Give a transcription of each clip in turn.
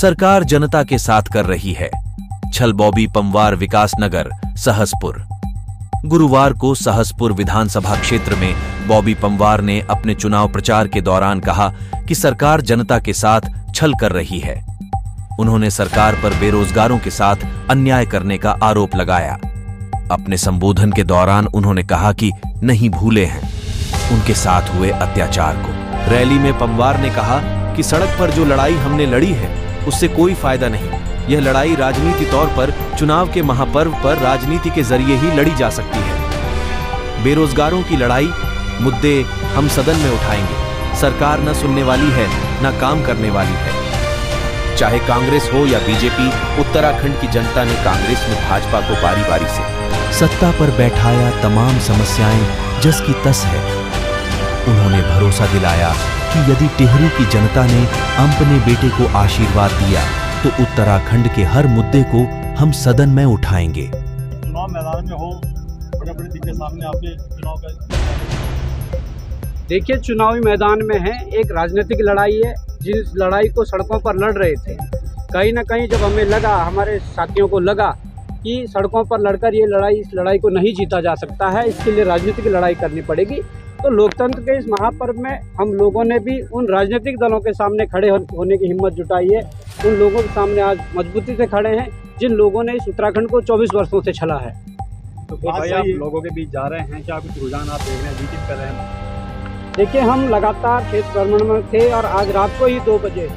सरकार जनता के साथ कर रही है। छल बॉबी पंवार विकासनगर सहसपुर। गुरुवार को सहसपुर विधानसभा क्षेत्र में बॉबी पंवार ने अपने चुनाव प्रचार के दौरान कहा कि सरकार जनता के साथ छल कर रही है। उन्होंने सरकार पर बेरोजगारों के साथ अन्याय करने का आरोप लगाया। अपने संबोधन के दौरान उन्होंने कहा कि नहीं भूले हैं उनके साथ हुए अत्याचार को। रैली में पंवार ने कहा कि सड़क पर जो लड़ाई हमने लड़ी है उससे कोई फायदा नहीं। यह लड़ाई राजनीति तौर पर चुनाव के महापर्व पर राजनीति के जरिए ही लड़ी जा सकती है। बेरोजगारों की लड़ाई मुद्दे हम सदन में उठाएंगे। सरकार न सुनने वाली है न काम करने वाली है। चाहे कांग्रेस हो या बीजेपी, उत्तराखंड की जनता ने कांग्रेस में भाजपा को बारी बारी से सत्ता पर बैठाया। तमाम समस्याएं जस की तस है। उन्होंने भरोसा दिलाया कि यदि टिहरी की जनता ने अपने बेटे को आशीर्वाद दिया तो उत्तराखंड के हर मुद्दे को हम सदन में उठाएंगे। चुनाव मैदान में हो, बड़े-बड़े दिग्गज सामने आपके चुनाव का देखिए, चुनावी मैदान में है, एक राजनीतिक लड़ाई है। जिस लड़ाई को सड़कों पर लड़ रहे थे, कहीं ना कहीं जब हमें लगा, हमारे साथियों को लगा कि सड़कों पर लड़कर इस लड़ाई को नहीं जीता जा सकता है, इसके लिए राजनीतिक लड़ाई करनी पड़ेगी। तो लोकतंत्र के इस महापर्व में हम लोगों ने भी उन राजनीतिक दलों के सामने खड़े होने की हिम्मत जुटाई है। उन लोगों के सामने आज मजबूती से खड़े हैं जिन लोगों ने इस उत्तराखंड को 24 वर्षों से छला है। तो भाई आप लोगों के बीच जा रहे हैं, क्या कुछ रुझान आप देख रहे हैं, विजिट कर रहे हैं? देखिए, हम लगातार क्षेत्र भ्रमण में थे और आज रात को ही 2 बजे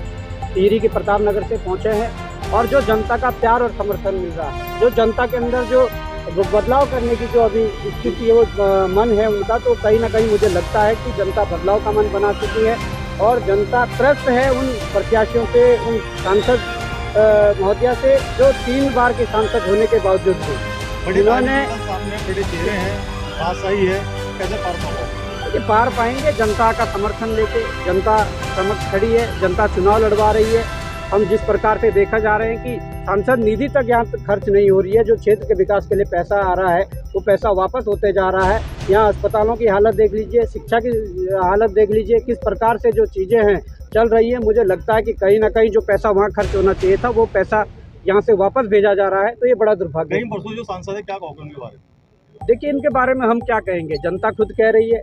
टिहरी के प्रताप नगर से पहुंचे हैं। और जो जनता का प्यार और समर्थन मिल रहा है, जो जनता के अंदर जो बदलाव करने की जो अभी स्थिति है, वो मन है उनका, तो कहीं ना कहीं मुझे लगता है कि जनता बदलाव का मन बना चुकी है और जनता त्रस्त है उन प्रत्याशियों से, उन सांसद महोदया से जो 3 बार के सांसद होने के बावजूद भी उन्होंने सामने बड़े चेहरे हैं, बात सही है, कैसे पार पाएंगे। जनता का समर्थन लेके जनता समक्ष खड़ी है, जनता चुनाव लड़वा रही है। हम जिस प्रकार से देखा जा रहे हैं कि सांसद निधि तक यहाँ तक खर्च नहीं हो रही है, जो क्षेत्र के विकास के लिए पैसा आ रहा है वो पैसा वापस होते जा रहा है। यहाँ अस्पतालों की हालत देख लीजिए, शिक्षा की हालत देख लीजिए, किस प्रकार से जो चीज़ें हैं चल रही है। मुझे लगता है कि कहीं ना कहीं जो पैसा वहाँ खर्च होना चाहिए था वो पैसा यहाँ से वापस भेजा जा रहा है, तो ये बड़ा दुर्भाग्य है। जो सांसद है, क्या कहोगे उनके बारे में? देखिए, इनके बारे में हम क्या कहेंगे, जनता खुद कह रही है।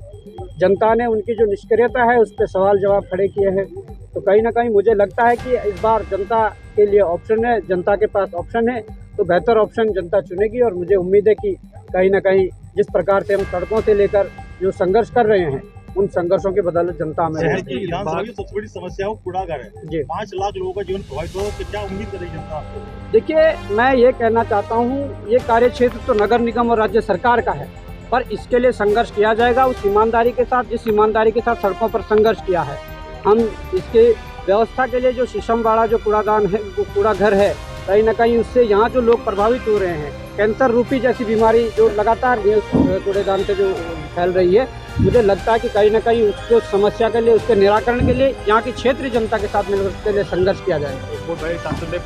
जनता ने उनकी जो निष्क्रियता है उस पर सवाल जवाब खड़े किए हैं। तो कहीं ना कहीं मुझे लगता है कि इस बार जनता के लिए ऑप्शन है, जनता के पास ऑप्शन है, तो बेहतर ऑप्शन जनता चुनेगी। और मुझे उम्मीद है कि कहीं ना कहीं जिस प्रकार से हम सड़कों से लेकर जो संघर्ष कर रहे हैं, उन संघर्षों के बदले जनता में विधानसभा की सबसे बड़ी समस्या कूड़ाघर है जी। 5 लाख लोगों का जीवन प्रभावित हो, तो क्या उम्मीद करेगी जनता? देखिए, मैं ये कहना चाहता हूँ, ये कार्य क्षेत्र तो नगर निगम और राज्य सरकार का है, पर इसके लिए संघर्ष किया जाएगा उस ईमानदारी के साथ जिस ईमानदारी के साथ सड़कों पर संघर्ष किया है। हम इसके व्यवस्था के लिए जो शीशमवाड़ा जो कूड़ादान है, वो कूड़ाघर है, कहीं ना कहीं उससे यहाँ जो लोग प्रभावित हो रहे हैं, कैंसर रूपी जैसी बीमारी जो लगातार कूड़ेदान से जो फैल रही है, मुझे लगता है कि कहीं ना कहीं उसको समस्या के लिए, उसके निराकरण के लिए यहाँ की क्षेत्रीय जनता के साथ मिलकर उसके लिए संघर्ष किया जाएगा।